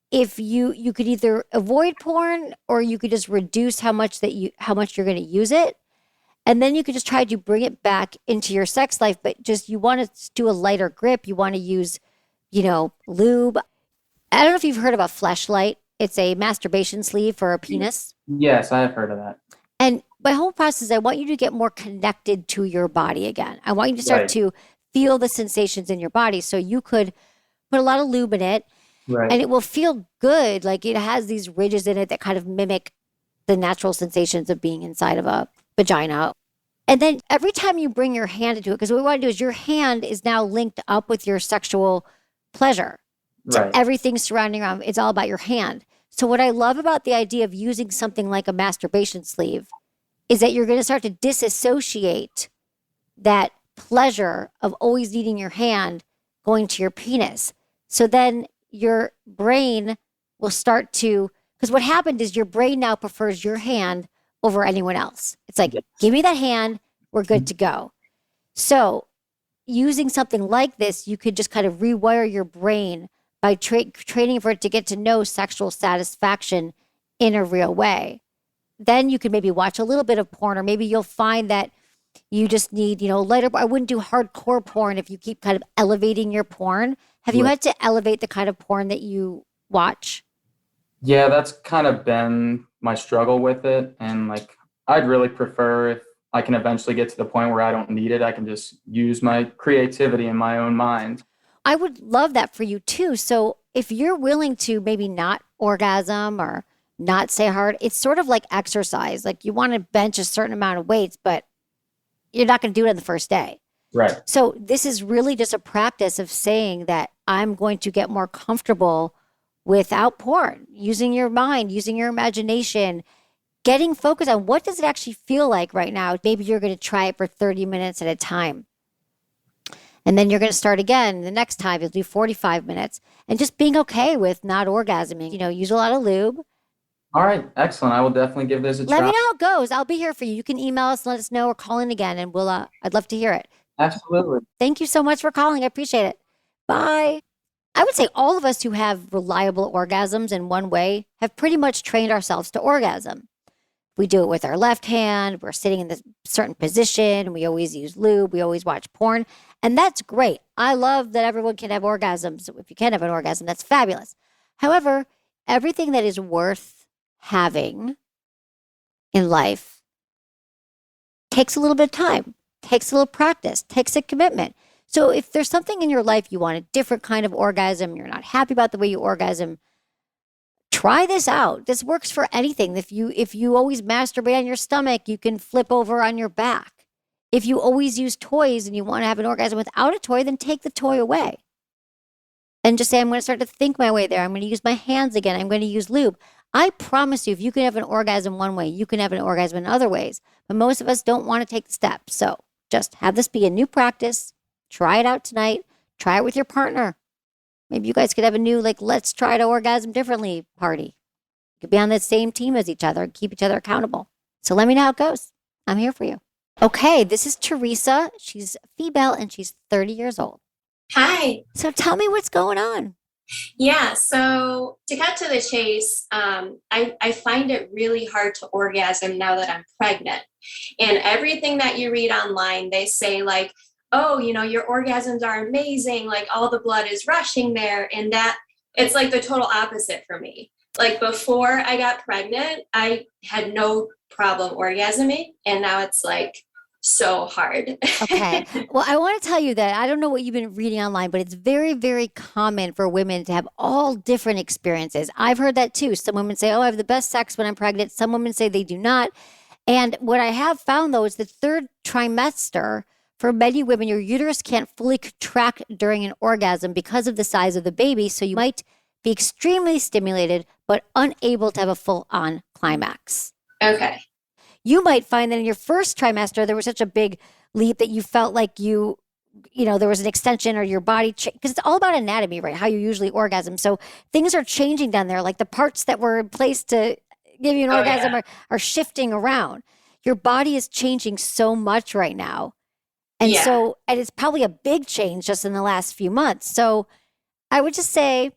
if you could either avoid porn or you could just reduce how much you're going to use it. And then you could just try to bring it back into your sex life, but just you want to do a lighter grip. You want to use, lube. I don't know if you've heard of a fleshlight. It's a masturbation sleeve for a penis. Yes, I have heard of that. And my whole process is I want you to get more connected to your body again. I want you to start to feel the sensations in your body. So you could put a lot of lube in it and it will feel good. Like it has these ridges in it that kind of mimic the natural sensations of being inside of a vagina. And then every time you bring your hand into it, because what we want to do is your hand is now linked up with your sexual pleasure. So everything surrounding around, it's all about your hand. So what I love about the idea of using something like a masturbation sleeve is that you're going to start to disassociate that pleasure of always needing your hand going to your penis. So then your brain will start to, because what happened is your brain now prefers your hand over anyone else. It's like, give me that hand, we're good to go. So using something like this, you could just kind of rewire your brain by training for it to get to know sexual satisfaction in a real way. Then you could maybe watch a little bit of porn, or maybe you'll find that you just need, lighter. I wouldn't do hardcore porn if you keep kind of elevating your porn. Have you had to elevate the kind of porn that you watch? Yeah, that's kind of been my struggle with it. And I'd really prefer if I can eventually get to the point where I don't need it. I can just use my creativity in my own mind. I would love that for you too. So if you're willing to maybe not orgasm or not say hard, it's sort of like exercise. Like you want to bench a certain amount of weights, but you're not going to do it on the first day. Right. So this is really just a practice of saying that I'm going to get more comfortable without porn, using your mind, using your imagination, getting focused on what does it actually feel like right now. Maybe you're going to try it for 30 minutes at a time. And then you're going to start again. The next time you'll do 45 minutes and just being okay with not orgasming, use a lot of lube. All right. Excellent. I will definitely give this a try. Let me know how it goes. I'll be here for you. You can email us, let us know, or call in again, and I'd love to hear it. Absolutely. Thank you so much for calling. I appreciate it. Bye. I would say all of us who have reliable orgasms in one way have pretty much trained ourselves to orgasm. We do it with our left hand. We're sitting in this certain position. We always use lube. We always watch porn. And that's great. I love that everyone can have orgasms. If you can have an orgasm, that's fabulous. However, everything that is worth having in life takes a little bit of time, takes a little practice, takes a commitment. So if there's something in your life you want a different kind of orgasm, you're not happy about the way you orgasm, try this out. This works for anything. If you always masturbate on your stomach, you can flip over on your back. If you always use toys and you want to have an orgasm without a toy, then take the toy away. And just say, I'm going to start to think my way there. I'm going to use my hands again. I'm going to use lube. I promise you, if you can have an orgasm one way, you can have an orgasm in other ways. But most of us don't want to take the step. So just have this be a new practice. Try it out tonight. Try it with your partner. Maybe you guys could have a new, let's try to orgasm differently party. You could be on the same team as each other and keep each other accountable. So let me know how it goes. I'm here for you. Okay, this is Teresa. She's female and she's 30 years old. Hi. So tell me what's going on. Yeah, so to cut to the chase, I find it really hard to orgasm now that I'm pregnant. And everything that you read online, they say oh, your orgasms are amazing. All the blood is rushing there. And that it's the total opposite for me. Before I got pregnant, I had no problem orgasming. And now it's so hard. Okay. Well, I want to tell you that I don't know what you've been reading online, but it's very, very common for women to have all different experiences. I've heard that too. Some women say, oh, I have the best sex when I'm pregnant. Some women say they do not. And what I have found, though, is the third trimester, for many women, your uterus can't fully contract during an orgasm because of the size of the baby. So you might be extremely stimulated, but unable to have a full-on climax. Okay. You might find that in your first trimester, there was such a big leap that you felt like there was an extension or your body, because it's all about anatomy, right? How you usually orgasm. So things are changing down there. The parts that were in place to give you an orgasm are shifting around. Your body is changing so much right now. And and it's probably a big change just in the last few months. So I would just say,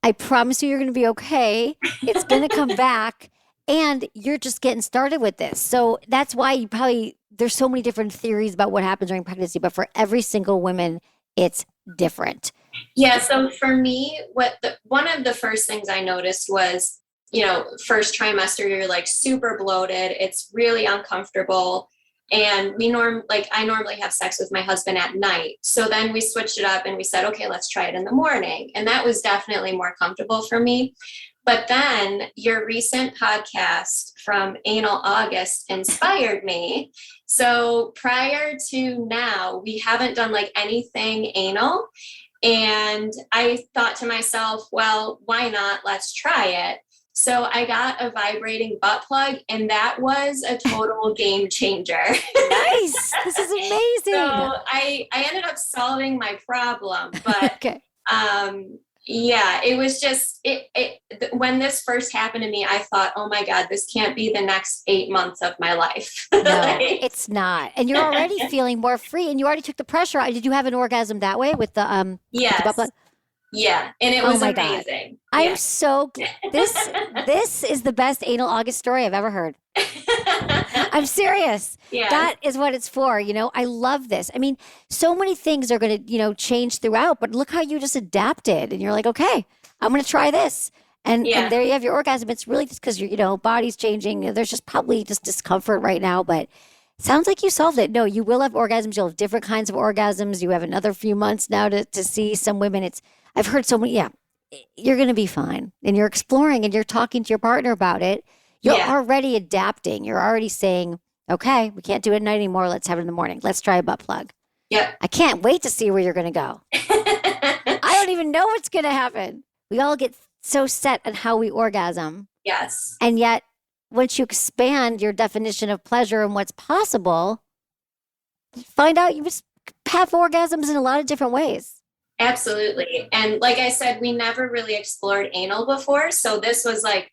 I promise you're going to be okay. It's going to come back. And you're just getting started with this. So that's why you probably there's so many different theories about what happens during pregnancy, but for every single woman, it's different. Yeah. So for me, one of the first things I noticed was, first trimester, you're like super bloated. It's really uncomfortable. And I normally have sex with my husband at night. So then we switched it up and we said, okay, let's try it in the morning. And that was definitely more comfortable for me. But then your recent podcast from Anal August inspired me. So prior to now, we haven't done like anything anal. And I thought to myself, well, why not? Let's try it. So I got a vibrating butt plug, and that was a total game changer. Nice. This is amazing. So I ended up solving my problem, but okay. Yeah, it was just when this first happened to me, I thought, oh my God, this can't be the next 8 months of my life. No, it's not. And you're already feeling more free, and you already took the pressure out. Did you have an orgasm that way with the Yes. the butt plug? Yeah, and it was my amazing. God. I am so this is the best anal August story I've ever heard. I'm serious. Yeah. That is what it's for. I love this. I mean, so many things are going to, change throughout, but look how you just adapted and you're like, okay, I'm going to try this. And there you have your orgasm. It's really just because your, body's changing. There's just probably just discomfort right now, but it sounds like you solved it. No, you will have orgasms. You'll have different kinds of orgasms. You have another few months now to see some women. I've heard so many, you're going to be fine. And you're exploring and you're talking to your partner about it. You're already adapting. You're already saying, okay, we can't do it at night anymore. Let's have it in the morning. Let's try a butt plug. Yep. I can't wait to see where you're going to go. I don't even know what's going to happen. We all get so set on how we orgasm. Yes. And yet, once you expand your definition of pleasure and what's possible, you find out you just have orgasms in a lot of different ways. Absolutely. And like I said, we never really explored anal before. So this was like,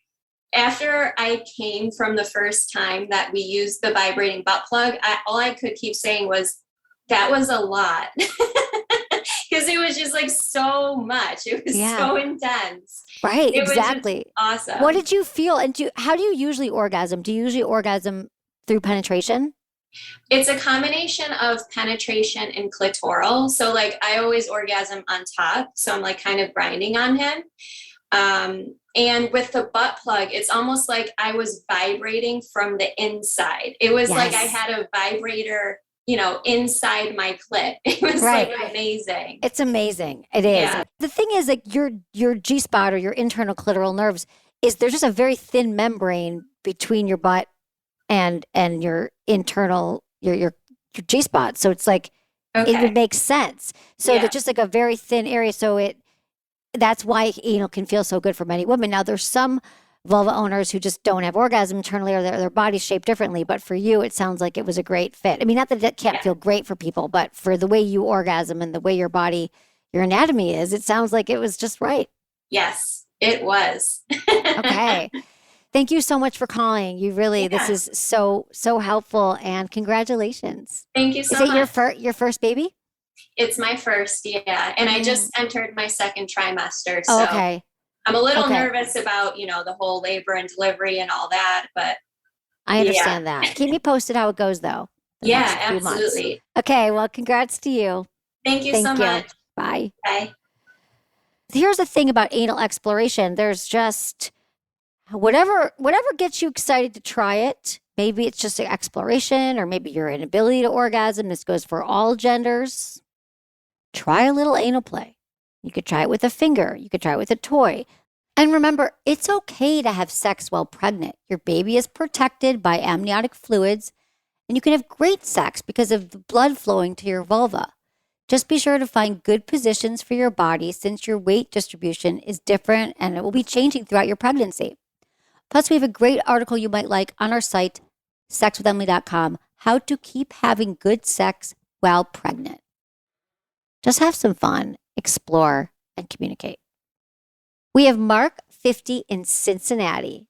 after I came from the first time that we used the vibrating butt plug, all I could keep saying was, that was a lot. Because it was just like so much. It was so intense. Right, it exactly. Was awesome. What did you feel? And how do you usually orgasm? Do you usually orgasm through penetration? It's a combination of penetration and clitoral. So like I always orgasm on top. So I'm like kind of grinding on him. And with the butt plug, it's almost like I was vibrating from the inside. It was like I had a vibrator, inside my clit. It was like amazing. It's amazing. It is. Yeah. The thing is like your G-spot or your internal clitoral nerves there's just a very thin membrane between your butt and your internal, your G-spot. So it's like, it would make sense. So they're just like a very thin area. So that's why anal can feel so good for many women. Now there's some vulva owners who just don't have orgasm internally or their body's shaped differently. But for you, it sounds like it was a great fit. I mean, not that it can't feel great for people, but for the way you orgasm and the way your body, your anatomy is, it sounds like it was just right. Yes, it was. Okay. Thank you so much for calling. You really, this is so helpful, and congratulations. Thank you so much. Is it your first baby? It's my first, and I just entered my second trimester. So okay. I'm a little nervous about, the whole labor and delivery and all that, but I understand that. Keep me posted how it goes though. Yeah, absolutely. Okay. Well, congrats to you. Thank you so much. Bye. Bye. Here's the thing about anal exploration. There's just whatever gets you excited to try it. Maybe it's just an exploration, or maybe your inability to orgasm. This goes for all genders. Try a little anal play. You could try it with a finger. You could try it with a toy. And remember, it's okay to have sex while pregnant. Your baby is protected by amniotic fluids, and you can have great sex because of the blood flowing to your vulva. Just be sure to find good positions for your body, since your weight distribution is different and it will be changing throughout your pregnancy. Plus, we have a great article you might like on our site, sexwithemily.com, how to keep having good sex while pregnant. Just have some fun, explore, and communicate. We have Mark, 50, in Cincinnati.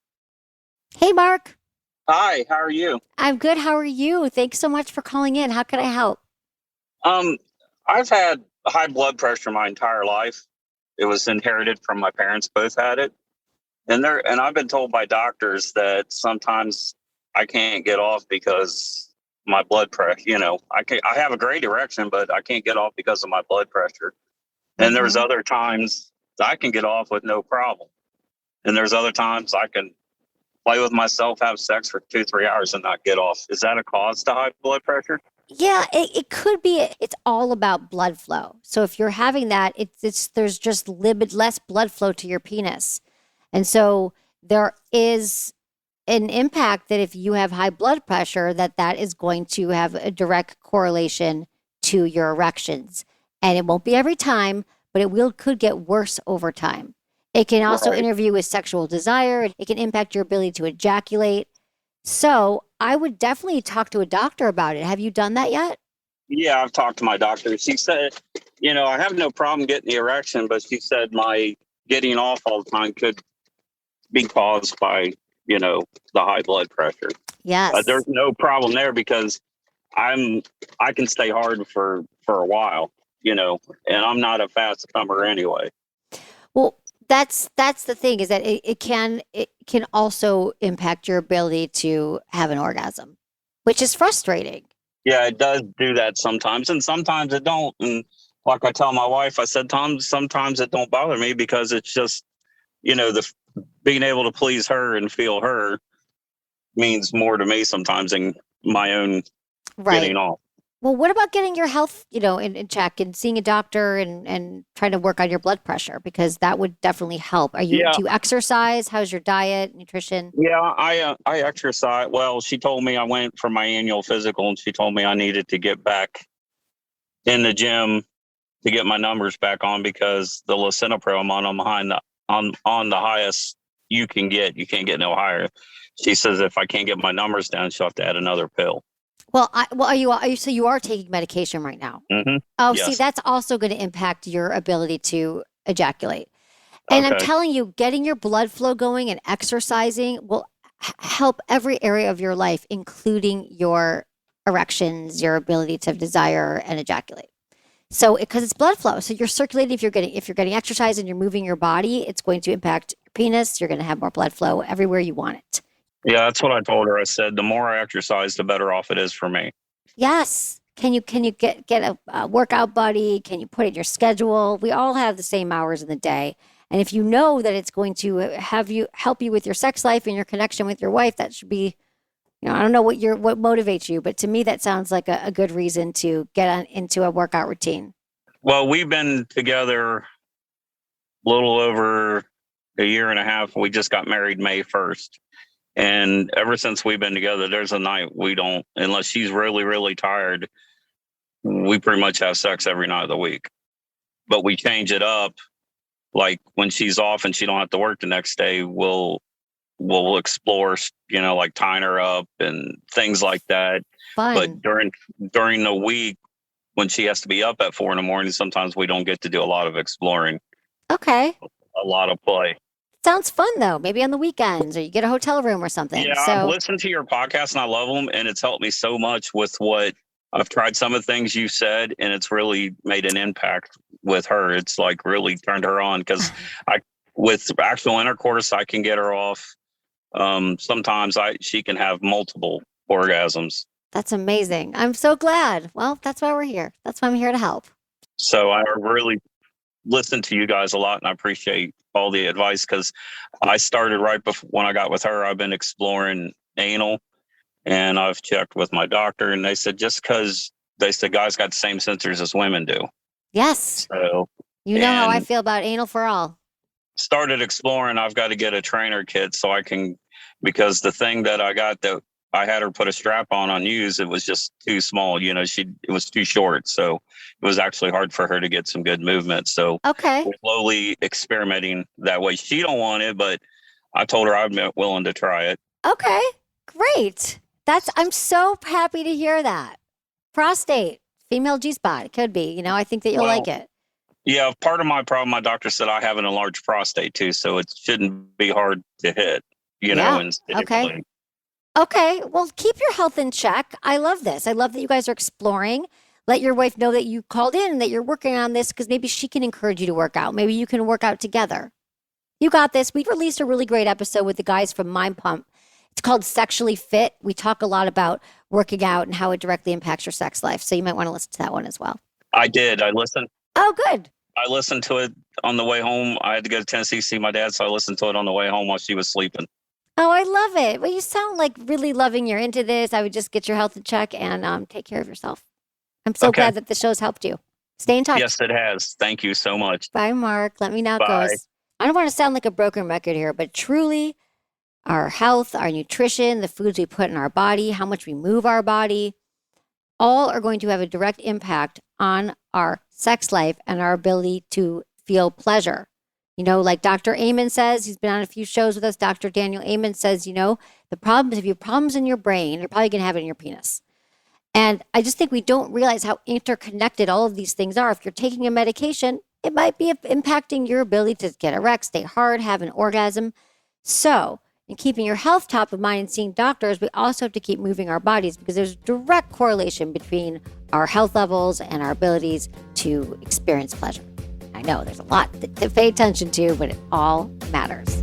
Hey, Mark. Hi, how are you? I'm good. How are you? Thanks so much for calling in. How can I help? I've had high blood pressure my entire life. It was inherited from my parents. Both had it. And I've been told by doctors that sometimes I can't get off because my blood pressure. I have a great erection, but I can't get off because of my blood pressure. And there's Mhm. other times I can get off with no problem. And there's other times I can play with myself, have sex for 2-3 hours and not get off. Is that a cause to high blood pressure? Yeah, it could be. It's all about blood flow. So if you're having that, there's just less blood flow to your penis. And so there is an impact that if you have high blood pressure, that is going to have a direct correlation to your erections. And it won't be every time, but could get worse over time. It can also Right. interfere with sexual desire. It can impact your ability to ejaculate. So I would definitely talk to a doctor about it. Have you done that yet? Yeah, I've talked to my doctor. She said, I have no problem getting the erection, but she said my getting off all the time could be caused by, the high blood pressure. Yes. There's no problem there because I can stay hard for a while, and I'm not a fast comer anyway. Well, that's the thing, is that it can also impact your ability to have an orgasm, which is frustrating. Yeah, it does do that sometimes, and sometimes it don't. And like I tell my wife, I said, sometimes it don't bother me because it's just, the being able to please her and feel her means more to me sometimes than my own Right. getting off. Well, what about getting your health, in check and seeing a doctor and trying to work on your blood pressure? Because that would definitely help. Do you exercise? How's your diet, nutrition? Yeah, I exercise. Well, she told me I went for my annual physical, and she told me I needed to get back in the gym to get my numbers back on because the lisinopril I'm on the highest you can get. You can't get no higher. She says if I can't get my numbers down, she'll have to add another pill. Well, so you are taking medication right now? Mm-hmm. Oh, Yes. See, that's also going to impact your ability to ejaculate. And I'm telling you, getting your blood flow going and exercising will help every area of your life, including your erections, your ability to desire and ejaculate. So, because it's blood flow, so you're circulating. If you're getting exercise and you're moving your body, it's going to impact your penis. You're going to have more blood flow everywhere you want it. Yeah, that's what I told her. I said the more I exercise, the better off it is for me. Yes. Can you get a workout buddy? Can you put it in your schedule? We all have the same hours in the day. And if you know that it's going to help you with your sex life and your connection with your wife, that should be, I don't know what motivates you, but to me, that sounds like a good reason to get into a workout routine. Well, we've been together a little over a year and a half. We just got married May 1st. And ever since we've been together, there's a night we don't, unless she's really, really tired, we pretty much have sex every night of the week. But we change it up. Like when she's off and she don't have to work the next day, we'll explore, like tying her up and things like that. Fun. But during the week, when she has to be up at 4 a.m, sometimes we don't get to do a lot of exploring. Okay. A lot of play. Sounds fun though. Maybe on the weekends, or you get a hotel room or something. Yeah, So, I've listened to your podcast and I love them, and it's helped me so much with what I've tried. Some of the things you said, and it's really made an impact with her. It's like really turned her on because with actual intercourse, I can get her off. Sometimes she can have multiple orgasms. That's amazing. I'm so glad. Well, that's why we're here. That's why I'm here to help. So I really listen to you guys a lot, and I appreciate all the advice because I started right before when I got with her. I've been exploring anal, and I've checked with my doctor, and they said guys got the same sensors as women do. Yes. So how I feel about anal for all. Started exploring. I've got to get a trainer kit so I can, because the thing that I got that I had her put a strap on use, it was just too small. It was too short. So it was actually hard for her to get some good movement. So Okay. we're slowly experimenting that way. She don't want it, but I told her I'm willing to try it. Okay, great. I'm so happy to hear that. Prostate, female G-spot, it could be, I think that you'll like it. Yeah, part of my problem, my doctor said I have an enlarged prostate too, so it shouldn't be hard to hit, and stimulate. Okay, well, keep your health in check. I love this. I love that you guys are exploring. Let your wife know that you called in and that you're working on this, because maybe she can encourage you to work out. Maybe you can work out together. You got this. We released a really great episode with the guys from Mind Pump It's called Sexually Fit. We talk a lot about working out and how it directly impacts your sex life. So you might want to listen to that one as well. I did. I listened. Oh, good. I listened to it on the way home. I had to go to Tennessee to see my dad, so I listened to it on the way home while she was sleeping. Oh, I love it. Well, you sound like really loving you're into this. I would just get your health in check and take care of yourself. I'm so glad that the show's helped you. Stay in touch. Yes, it has. Thank you so much. Bye, Mark. Let me know how it Bye. goes. I don't want to sound like a broken record here, but truly, our health, our nutrition, the foods we put in our body, how much we move our body, all are going to have a direct impact on our sex life and our ability to feel pleasure. You know, like Dr. Amen says, he's been on a few shows with us. Dr. Daniel Amen says, you know, the problems, if you have problems in your brain, you're probably going to have it in your penis. And I just think we don't realize how interconnected all of these things are. If you're taking a medication, it might be impacting your ability to get erect, stay hard, have an orgasm. So, in keeping your health top of mind and seeing doctors, we also have to keep moving our bodies because there's a direct correlation between our health levels and our abilities to experience pleasure. I know there's a lot to pay attention to, but it all matters.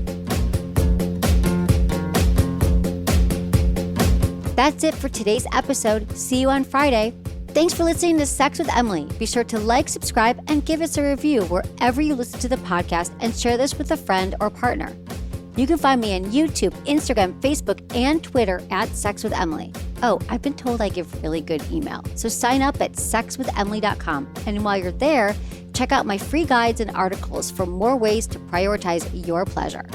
That's it for today's episode. See you on Friday. Thanks for listening to Sex with Emily. Be sure to like, subscribe, and give us a review wherever you listen to the podcast and share this with a friend or partner. You can find me on YouTube, Instagram, Facebook, and Twitter at Sex with Emily. Oh, I've been told I give really good email. So sign up at sexwithemily.com. And while you're there, check out my free guides and articles for more ways to prioritize your pleasure.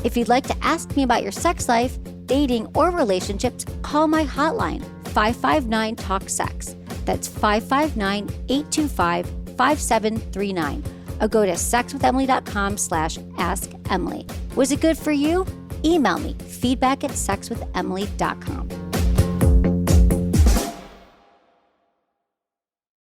If you'd like to ask me about your sex life, dating, or relationships, call my hotline, 559-TALK-SEX. That's 559-825-5739. Or go to sexwithemily.com/askemily. Was it good for you? Email me, feedback@sexwithemily.com.